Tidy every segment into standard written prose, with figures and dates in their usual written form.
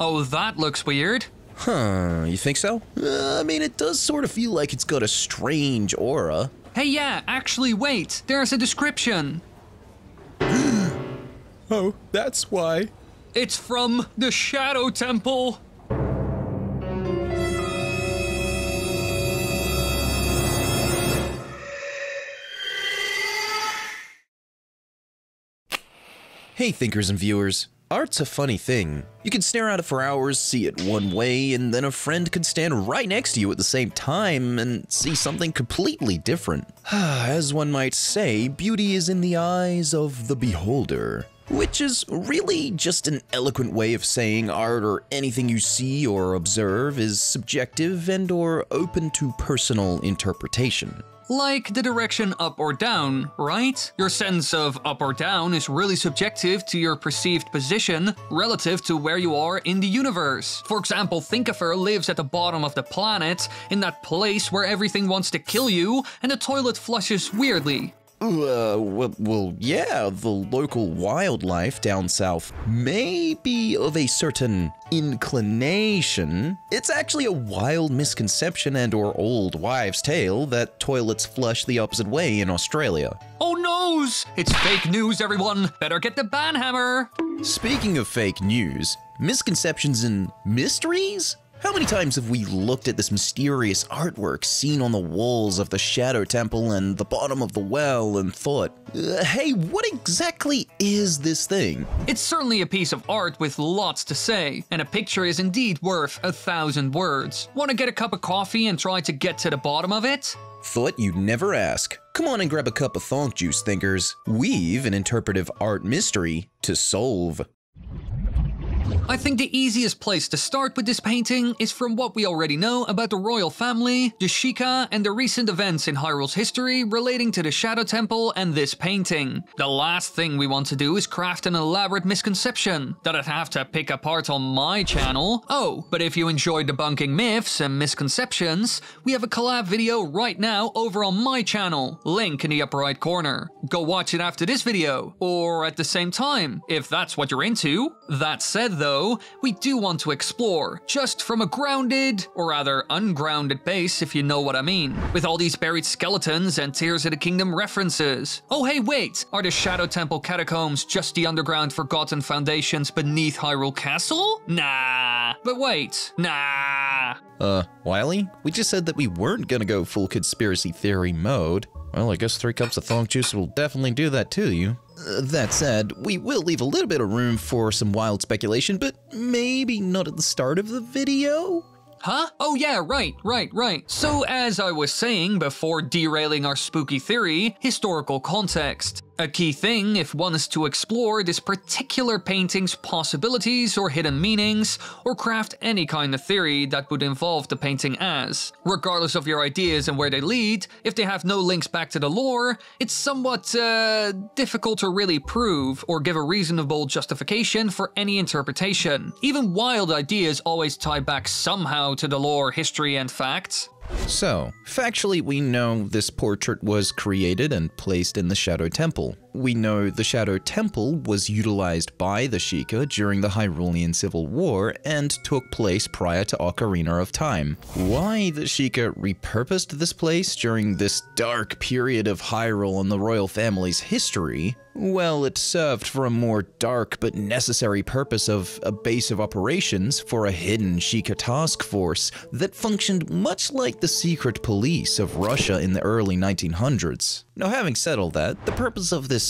Oh, that looks weird. Huh, you think so? I mean, it does sort of feel like it's got a strange aura. Hey, yeah, actually, wait. There's a description. Oh, that's why. It's from the Shadow Temple. Hey, thinkers and viewers. Art's a funny thing. You can stare at it for hours, see it one way, and then a friend could stand right next to you at the same time and see something completely different. As one might say, beauty is in the eyes of the beholder. Which is really just an eloquent way of saying art or anything you see or observe is subjective and or open to personal interpretation. Like the direction up or down, right? Your sense of up or down is really subjective to your perceived position relative to where you are in the universe. For example, Thinkifer lives at the bottom of the planet, in that place where everything wants to kill you and the toilet flushes weirdly. Well, yeah, the local wildlife down south may be of a certain inclination. It's actually a wild misconception and or old wives' tale that toilets flush the opposite way in Australia. Oh noes! It's fake news, everyone! Better get the banhammer! Speaking of fake news, misconceptions and mysteries? How many times have we looked at this mysterious artwork seen on the walls of the Shadow Temple and the bottom of the well and thought, hey, what exactly is this thing? It's certainly a piece of art with lots to say, and a picture is indeed worth 1,000 words. Want to get a cup of coffee and try to get to the bottom of it? Thought you'd never ask. Come on and grab a cup of thonk juice, thinkers. We've an interpretive art mystery to solve. I think the easiest place to start with this painting is from what we already know about the royal family, the Sheikah, and the recent events in Hyrule's history relating to the Shadow Temple and this painting. The last thing we want to do is craft an elaborate misconception that I'd have to pick apart on my channel. Oh, but if you enjoy debunking myths and misconceptions, we have a collab video right now over on my channel, link in the upper right corner. Go watch it after this video, or at the same time, if that's what you're into. That said though, we do want to explore, just from a grounded, or rather ungrounded base if you know what I mean, with all these buried skeletons and Tears of the Kingdom references. Oh hey wait, are the Shadow Temple catacombs just the underground forgotten foundations beneath Hyrule Castle? Nah. But wait, nah. Wily? We just said that we weren't gonna go full conspiracy theory mode. Well, I guess 3 cups of thonk juice will definitely do that to you. That said, we will leave a little bit of room for some wild speculation, but maybe not at the start of the video? Huh? Oh yeah, right. So as I was saying before derailing our spooky theory, historical context. A key thing if one is to explore this particular painting's possibilities or hidden meanings, or craft any kind of theory that would involve the painting as. Regardless of your ideas and where they lead, if they have no links back to the lore, it's somewhat, difficult to really prove or give a reasonable justification for any interpretation. Even wild ideas always tie back somehow to the lore, history, and facts. So, factually we know this portrait was created and placed in the Shadow Temple. We know the Shadow Temple was utilized by the Sheikah during the Hyrulean Civil War and took place prior to Ocarina of Time. Why the Sheikah repurposed this place during this dark period of Hyrule and the royal family's history? Well, it served for a more dark but necessary purpose of a base of operations for a hidden Sheikah task force that functioned much like the secret police of Russia in the early 1900s. Now, having said all that, the purpose of this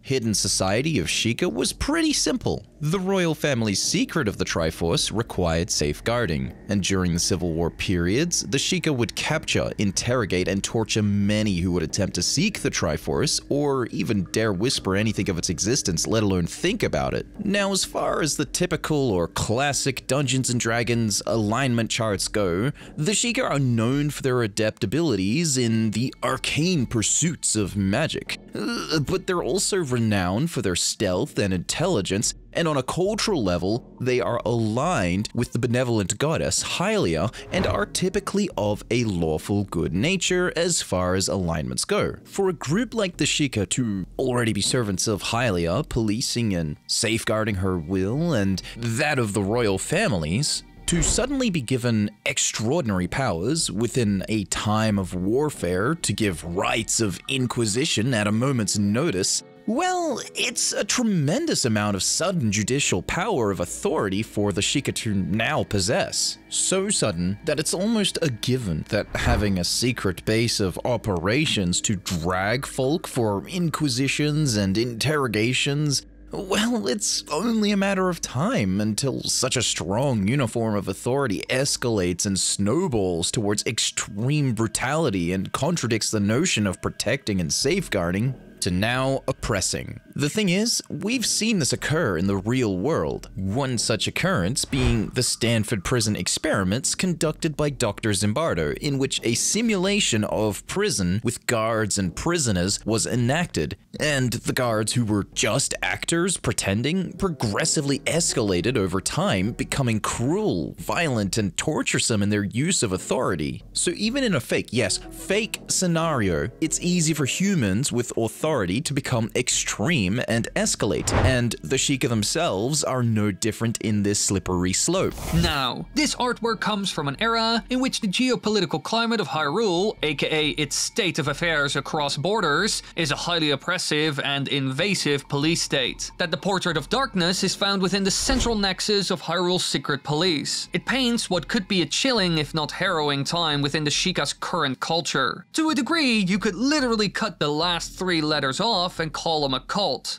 hidden society of Sheikah was pretty simple. The royal family's secret of the Triforce required safeguarding, and during the Civil War periods, the Sheikah would capture, interrogate, and torture many who would attempt to seek the Triforce, or even dare whisper anything of its existence, let alone think about it. Now, as far as the typical or classic Dungeons & Dragons alignment charts go, the Sheikah are known for their adept abilities in the arcane pursuits of magic. But they're also renowned for their stealth and intelligence, and on a cultural level, they are aligned with the benevolent goddess Hylia and are typically of a lawful good nature as far as alignments go. For a group like the Sheikah to already be servants of Hylia, policing and safeguarding her will and that of the royal families, to suddenly be given extraordinary powers within a time of warfare to give rights of inquisition at a moment's notice, well, it's a tremendous amount of sudden judicial power of authority for the Sheikah to now possess. So sudden that it's almost a given that having a secret base of operations to drag folk for inquisitions and interrogations, well, it's only a matter of time until such a strong uniform of authority escalates and snowballs towards extreme brutality and contradicts the notion of protecting and safeguarding to now oppressing. The thing is, we've seen this occur in the real world. One such occurrence being the Stanford prison experiments conducted by Dr. Zimbardo, in which a simulation of prison with guards and prisoners was enacted, and the guards, who were just actors pretending, progressively escalated over time, becoming cruel, violent, and torturesome in their use of authority. So even in a fake, yes, fake scenario, it's easy for humans with authority to become extreme and escalate, and the Sheikah themselves are no different in this slippery slope. Now, this artwork comes from an era in which the geopolitical climate of Hyrule, aka its state of affairs across borders, is a highly oppressive and invasive police state. That the Portrait of Darkness is found within the central nexus of Hyrule's secret police. It paints what could be a chilling if not harrowing time within the Sheikah's current culture. To a degree, you could literally cut the last 3 letters off and call them a cult.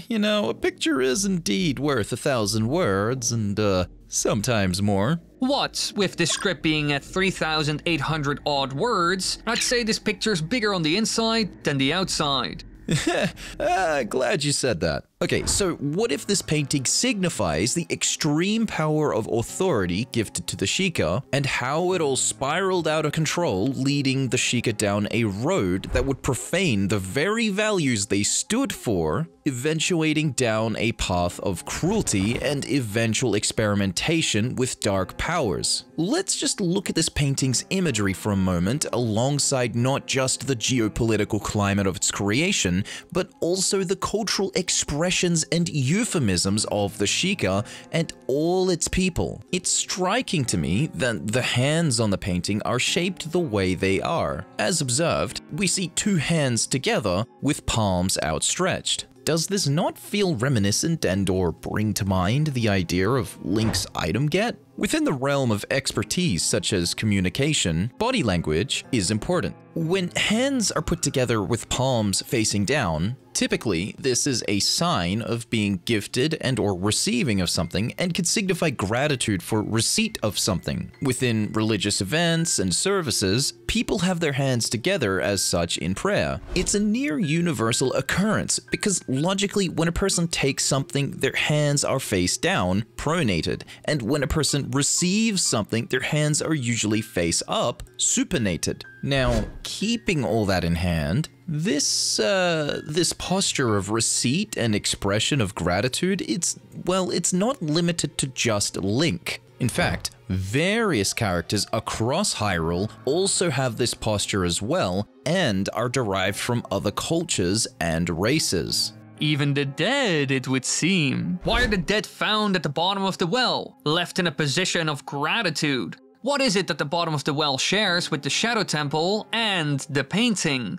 You know, a picture is indeed worth 1,000 words, and sometimes more. What with this script being at 3,800 odd words, I'd say this picture's bigger on the inside than the outside. Glad you said that. Okay, so what if this painting signifies the extreme power of authority gifted to the Sheikah, and how it all spiraled out of control, leading the Sheikah down a road that would profane the very values they stood for, eventuating down a path of cruelty and eventual experimentation with dark powers? Let's just look at this painting's imagery for a moment, alongside not just the geopolitical climate of its creation, but also the cultural expressions and euphemisms of the Sheikah and all its people. It's striking to me that the hands on the painting are shaped the way they are. As observed, we see 2 hands together with palms outstretched. Does this not feel reminiscent and/or bring to mind the idea of Link's item get? Within the realm of expertise such as communication, body language is important. When hands are put together with palms facing down, typically this is a sign of being gifted and/or receiving of something and could signify gratitude for receipt of something. Within religious events and services, people have their hands together as such in prayer. It's a near universal occurrence because logically when a person takes something, their hands are face down, pronated, and when a person receives something, their hands are usually face up, supinated. Now, keeping all that in hand, this posture of receipt and expression of gratitude, it's not limited to just Link. In fact, various characters across Hyrule also have this posture as well, and are derived from other cultures and races. Even the dead, it would seem. Why are the dead found at the bottom of the well, left in a position of gratitude? What is it that the bottom of the well shares with the Shadow Temple and the painting?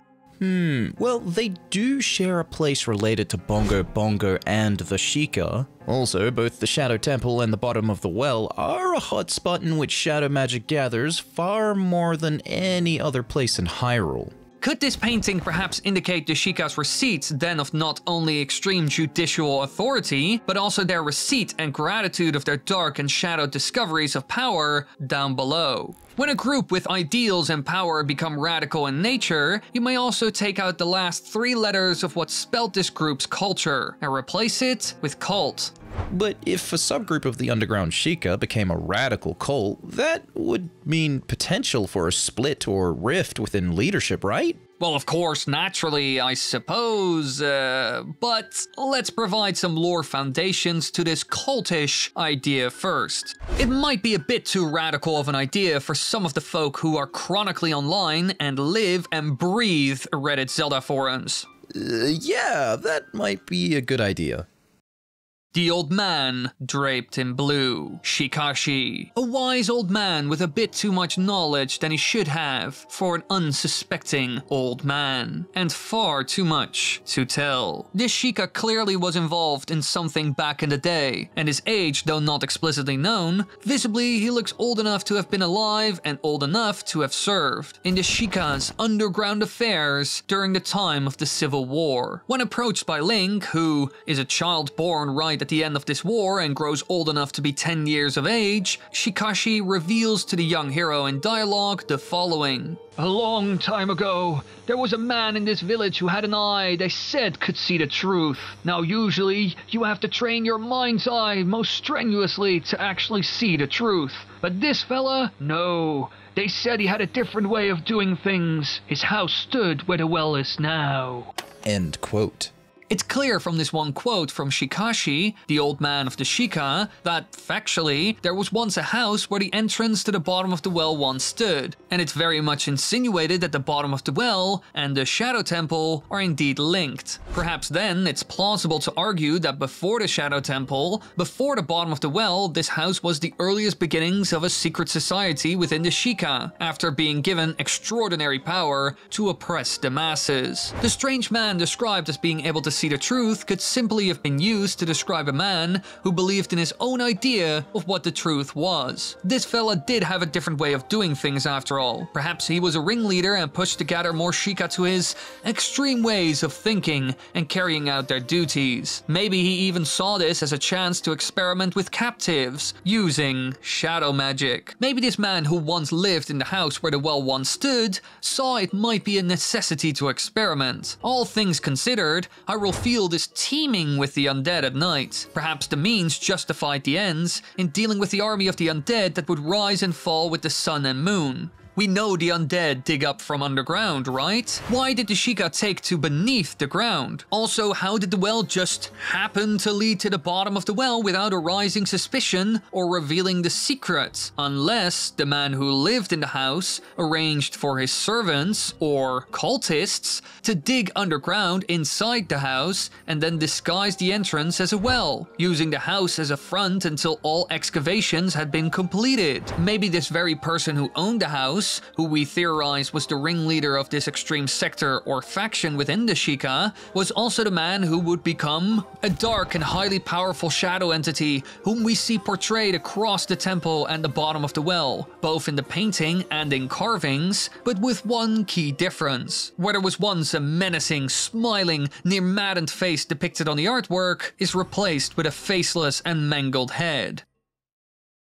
Well, they do share a place related to Bongo Bongo and the Sheikah. Also, both the Shadow Temple and the bottom of the well are a hotspot in which shadow magic gathers far more than any other place in Hyrule. Could this painting perhaps indicate the Sheikah's receipts then of not only extreme judicial authority, but also their receipt and gratitude of their dark and shadowed discoveries of power down below? When a group with ideals and power become radical in nature, you may also take out the last 3 letters of what spelt this group's culture and replace it with cult. But if a subgroup of the underground Sheikah became a radical cult, that would mean potential for a split or rift within leadership, right? Well, of course, naturally, I suppose, but let's provide some lore foundations to this cultish idea first. It might be a bit too radical of an idea for some of the folk who are chronically online and live and breathe Reddit Zelda forums. Yeah, that might be a good idea. The old man draped in blue, Shikashi. A wise old man with a bit too much knowledge than he should have for an unsuspecting old man. And far too much to tell. This Sheikah clearly was involved in something back in the day, and his age, though not explicitly known, visibly he looks old enough to have been alive and old enough to have served in the Sheikah's underground affairs during the time of the Civil War. When approached by Link, who is a child born right at the end of this war and grows old enough to be 10 years of age, Shikashi reveals to the young hero in dialogue the following. A long time ago, there was a man in this village who had an eye they said could see the truth. Now usually, you have to train your mind's eye most strenuously to actually see the truth. But this fella, no. They said he had a different way of doing things. His house stood where the well is now. End quote. It's clear from this one quote from Shikashi, the old man of the Sheikah, that, factually, there was once a house where the entrance to the bottom of the well once stood, and it's very much insinuated that the bottom of the well and the Shadow Temple are indeed linked. Perhaps then, it's plausible to argue that before the Shadow Temple, before the bottom of the well, this house was the earliest beginnings of a secret society within the Sheikah, after being given extraordinary power to oppress the masses. The strange man described as being able to see the truth could simply have been used to describe a man who believed in his own idea of what the truth was. This fella did have a different way of doing things after all. Perhaps he was a ringleader and pushed to gather more Sheikah to his extreme ways of thinking and carrying out their duties. Maybe he even saw this as a chance to experiment with captives using shadow magic. Maybe this man who once lived in the house where the well once stood saw it might be a necessity to experiment. All things considered, Hyrule Field is teeming with the undead at night. Perhaps the means justified the ends in dealing with the army of the undead that would rise and fall with the sun and moon. We know the undead dig up from underground, right? Why did the Sheikah take to beneath the ground? Also, how did the well just happen to lead to the bottom of the well without arousing suspicion or revealing the secret? Unless the man who lived in the house arranged for his servants, or cultists, to dig underground inside the house and then disguise the entrance as a well, using the house as a front until all excavations had been completed. Maybe this very person who owned the house, who we theorize was the ringleader of this extreme sector or faction within the Sheikah, was also the man who would become a dark and highly powerful shadow entity whom we see portrayed across the temple and the bottom of the well, both in the painting and in carvings, but with one key difference. Where there was once a menacing, smiling, near-maddened face depicted on the artwork is replaced with a faceless and mangled head.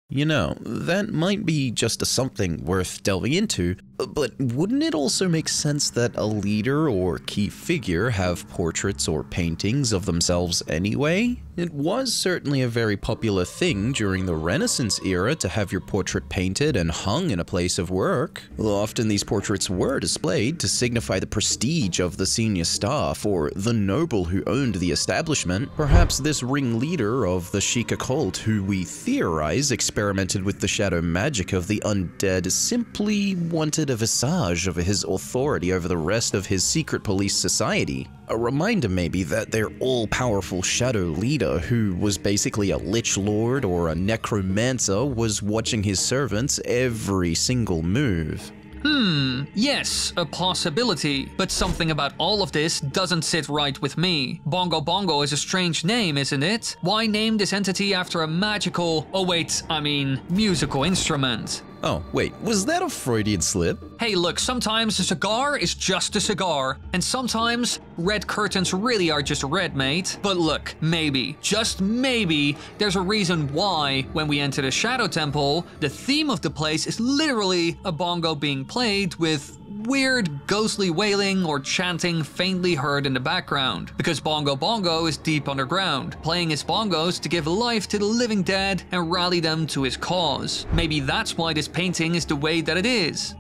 You know, that might be just something worth delving into, but wouldn't it also make sense that a leader or key figure have portraits or paintings of themselves anyway? It was certainly a very popular thing during the Renaissance era to have your portrait painted and hung in a place of work. Often these portraits were displayed to signify the prestige of the senior staff or the noble who owned the establishment. Perhaps this ringleader of the Sheikah cult, who we theorize experimented with the shadow magic of the undead, simply wanted a visage of his authority over the rest of his secret police society. A reminder maybe that their all-powerful shadow leader, who was basically a lich lord or a necromancer, was watching his servants' every single move. Yes, a possibility, but something about all of this doesn't sit right with me. Bongo Bongo is a strange name, isn't it? Why name this entity after a magical, musical instrument? Oh, wait, was that a Freudian slip? Hey look, sometimes a cigar is just a cigar, and sometimes red curtains really are just red, mate. But look, maybe, just maybe, there's a reason why, when we enter the Shadow Temple, the theme of the place is literally a bongo being played with weird, ghostly wailing or chanting faintly heard in the background, because Bongo Bongo is deep underground, playing his bongos to give life to the living dead and rally them to his cause. Maybe that's why this painting is the way that it is.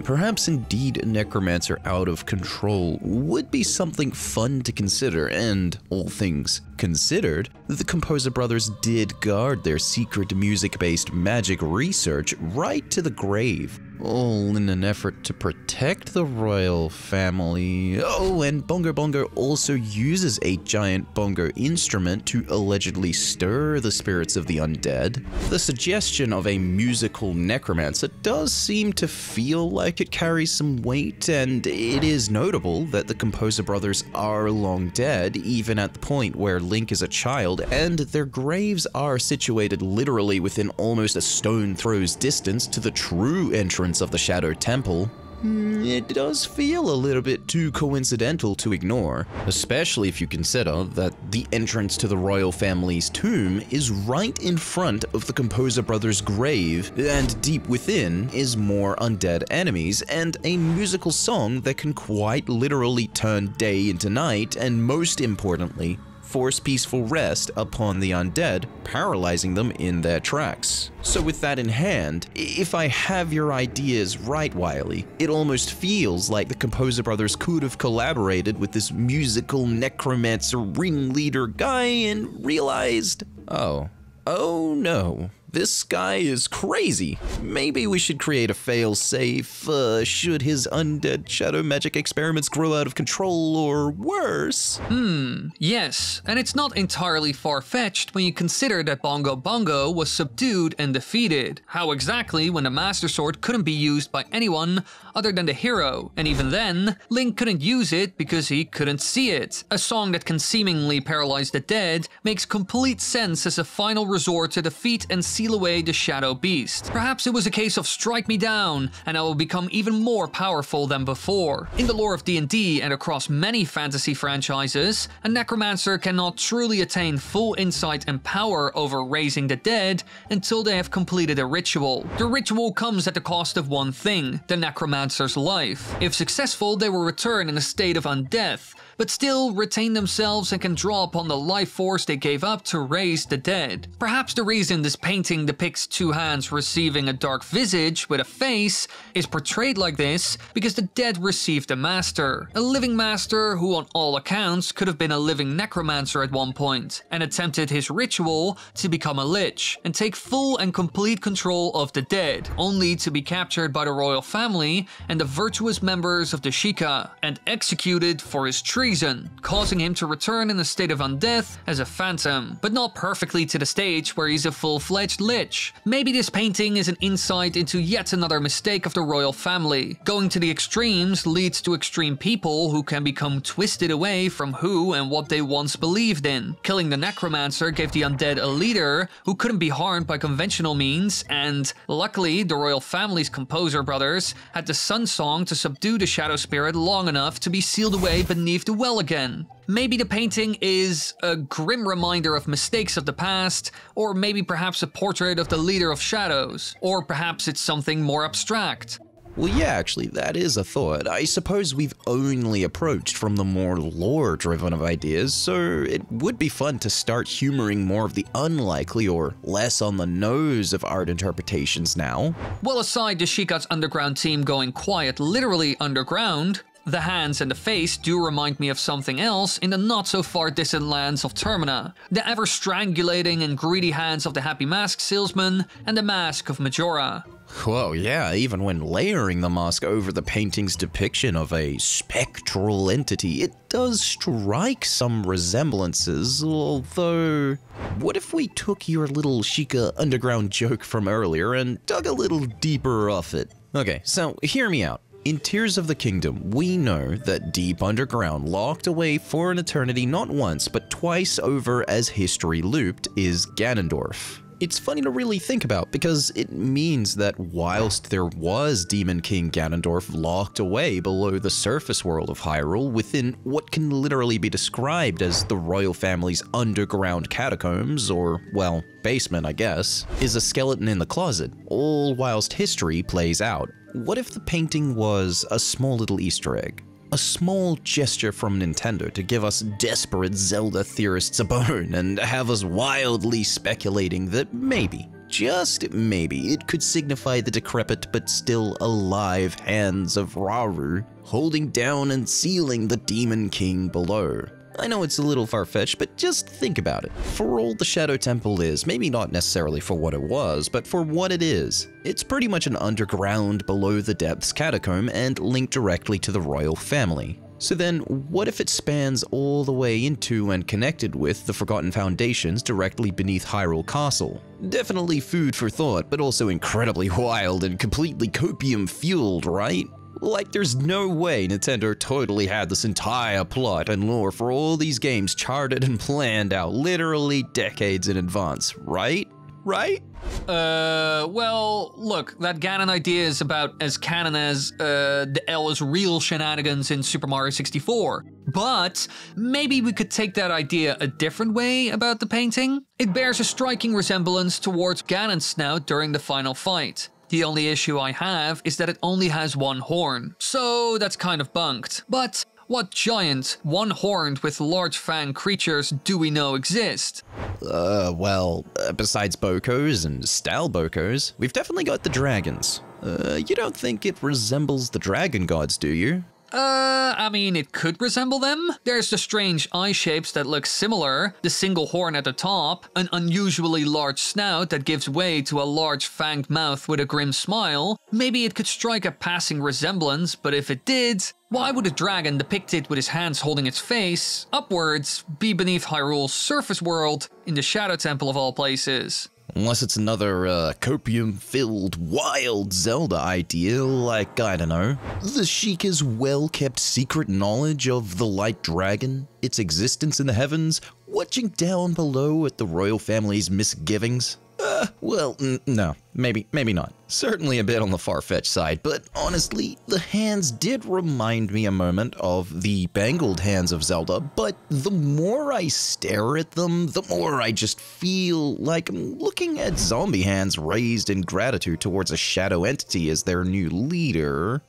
Perhaps indeed a necromancer out of control would be something fun to consider, and all things considered, the Composer brothers did guard their secret music-based magic research right to the grave, all in an effort to protect the royal family. Oh, and Bongo Bongo also uses a giant bongo instrument to allegedly stir the spirits of the undead. The suggestion of a musical necromancer does seem to feel like it carries some weight, and it is notable that the Composer brothers are long dead, even at the point where Link is a child, and their graves are situated literally within almost a stone throw's distance to the true entrance of the Shadow Temple. It does feel a little bit too coincidental to ignore, especially if you consider that the entrance to the royal family's tomb is right in front of the Composer brothers' grave, and deep within is more undead enemies and a musical song that can quite literally turn day into night, and most importantly, force peaceful rest upon the undead, paralyzing them in their tracks. So with that in hand, if I have your ideas right, Wiley, it almost feels like the Composer brothers could have collaborated with this musical necromancer ringleader guy and realized, oh no. This guy is crazy. Maybe we should create a fail-safe, should his undead shadow magic experiments grow out of control or worse. Yes, and it's not entirely far-fetched when you consider that Bongo Bongo was subdued and defeated. How exactly when the Master Sword couldn't be used by anyone other than the hero, and even then, Link couldn't use it because he couldn't see it. A song that can seemingly paralyze the dead makes complete sense as a final resort to defeat and seal away the Shadow Beast. Perhaps it was a case of strike me down and I will become even more powerful than before. In the lore of D&D and across many fantasy franchises, a necromancer cannot truly attain full insight and power over raising the dead until they have completed a ritual. The ritual comes at the cost of one thing, the necromancer's life. If successful, they will return in a state of undeath, but still retain themselves and can draw upon the life force they gave up to raise the dead. Perhaps the reason this painting depicts two hands receiving a dark visage with a face is portrayed like this because the dead received a master. A living master who on all accounts could have been a living necromancer at one point, and attempted his ritual to become a lich and take full and complete control of the dead, only to be captured by the royal family and the virtuous members of the Sheikah and executed for his treason, causing him to return in a state of undeath as a phantom, but not perfectly to the stage where he's a full-fledged lich. Maybe this painting is an insight into yet another mistake of the royal family. Going to the extremes leads to extreme people who can become twisted away from who and what they once believed in. Killing the necromancer gave the undead a leader who couldn't be harmed by conventional means, and luckily the royal family's Composer brothers had the Sun Song to subdue the shadow spirit long enough to be sealed away beneath the well again. Maybe the painting is a grim reminder of mistakes of the past, or maybe perhaps a portrait of the leader of shadows, or perhaps it's something more abstract. Well, yeah, actually, that is a thought. I suppose we've only approached from the more lore-driven of ideas, so it would be fun to start humoring more of the unlikely or less on the nose of art interpretations now. Well, aside the Sheikah's underground team going quiet literally underground, the hands and the face do remind me of something else in the not-so-far-distant lands of Termina. The ever-strangulating and greedy hands of the Happy Mask salesman and the mask of Majora. Whoa, yeah, even when layering the mask over the painting's depiction of a spectral entity, it does strike some resemblances, although... What if we took your little Sheikah underground joke from earlier and dug a little deeper off it? Okay, so hear me out. In Tears of the Kingdom, we know that deep underground, locked away for an eternity not once but twice over as history looped, is Ganondorf. It's funny to really think about, because it means that whilst there was Demon King Ganondorf locked away below the surface world of Hyrule within what can literally be described as the royal family's underground catacombs, or, well, basement I guess, is a skeleton in the closet, all whilst history plays out. What if the painting was a small little Easter egg? A small gesture from Nintendo to give us desperate Zelda theorists a bone and have us wildly speculating that maybe, just maybe, it could signify the decrepit but still alive hands of Rauru holding down and sealing the Demon King below. I know it's a little far-fetched, but just think about it. For all the Shadow Temple is, maybe not necessarily for what it was, but for what it is, it's pretty much an underground, below-the-depths catacomb and linked directly to the royal family. So then, what if it spans all the way into and connected with the Forgotten Foundations directly beneath Hyrule Castle? Definitely food for thought, but also incredibly wild and completely copium-fueled, right? Like, there's no way Nintendo totally had this entire plot and lore for all these games charted and planned out literally decades in advance, right? Right? Well, look, that Ganon idea is about as canon as, the El's real shenanigans in Super Mario 64. But maybe we could take that idea a different way about the painting. It bears a striking resemblance towards Ganon's snout during the final fight. The only issue I have is that it only has one horn, so that's kind of bunked. But what giant, one-horned with large fang creatures do we know exist? Besides Bokos and Style Bokos, we've definitely got the dragons. You don't think it resembles the dragon gods, do you? I mean, it could resemble them. There's the strange eye shapes that look similar, the single horn at the top, an unusually large snout that gives way to a large fanged mouth with a grim smile. Maybe it could strike a passing resemblance, but if it did, why would a dragon depicted with his hands holding its face upwards be beneath Hyrule's surface world in the Shadow Temple of all places? Unless it's another, copium-filled, wild Zelda idea, like, I don't know, the Sheikah's well-kept secret knowledge of the Light Dragon, its existence in the heavens, watching down below at the royal family's misgivings. No, maybe not. Certainly a bit on the far-fetched side, but honestly, the hands did remind me a moment of the bangled hands of Zelda, but the more I stare at them, the more I just feel like I'm looking at zombie hands raised in gratitude towards a shadow entity as their new leader.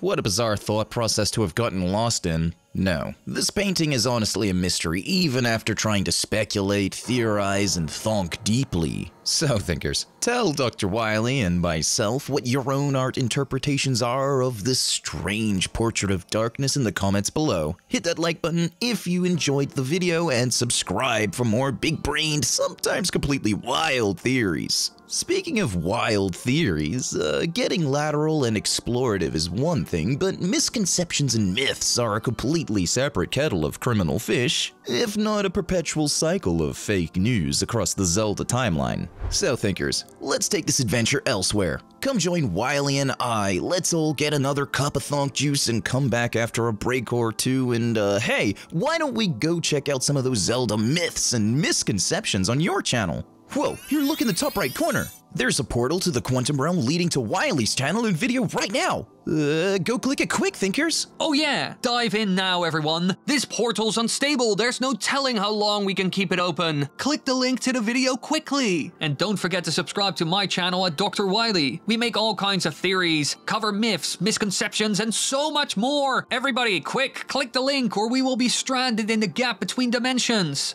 What a bizarre thought process to have gotten lost in. No, this painting is honestly a mystery, even after trying to speculate, theorize, and thonk deeply. So, thinkers, tell Dr. Wily and myself what your own art interpretations are of this strange portrait of darkness in the comments below. Hit that like button if you enjoyed the video, and subscribe for more big-brained, sometimes completely wild theories. Speaking of wild theories, getting lateral and explorative is one thing, but misconceptions and myths are a completely separate kettle of criminal fish, if not a perpetual cycle of fake news across the Zelda timeline. So thinkers, let's take this adventure elsewhere. Come join Wily and I, let's all get another cup of thonk juice and come back after a break or two, and hey, why don't we go check out some of those Zelda myths and misconceptions on your channel? Whoa, here, look in the top right corner. There's a portal to the Quantum Realm leading to Wily's channel and video right now. Go click it quick, thinkers. Oh yeah, dive in now everyone. This portal's unstable, there's no telling how long we can keep it open. Click the link to the video quickly. And don't forget to subscribe to my channel at Dr. Wily. We make all kinds of theories, cover myths, misconceptions, and so much more. Everybody, quick, click the link or we will be stranded in the gap between dimensions.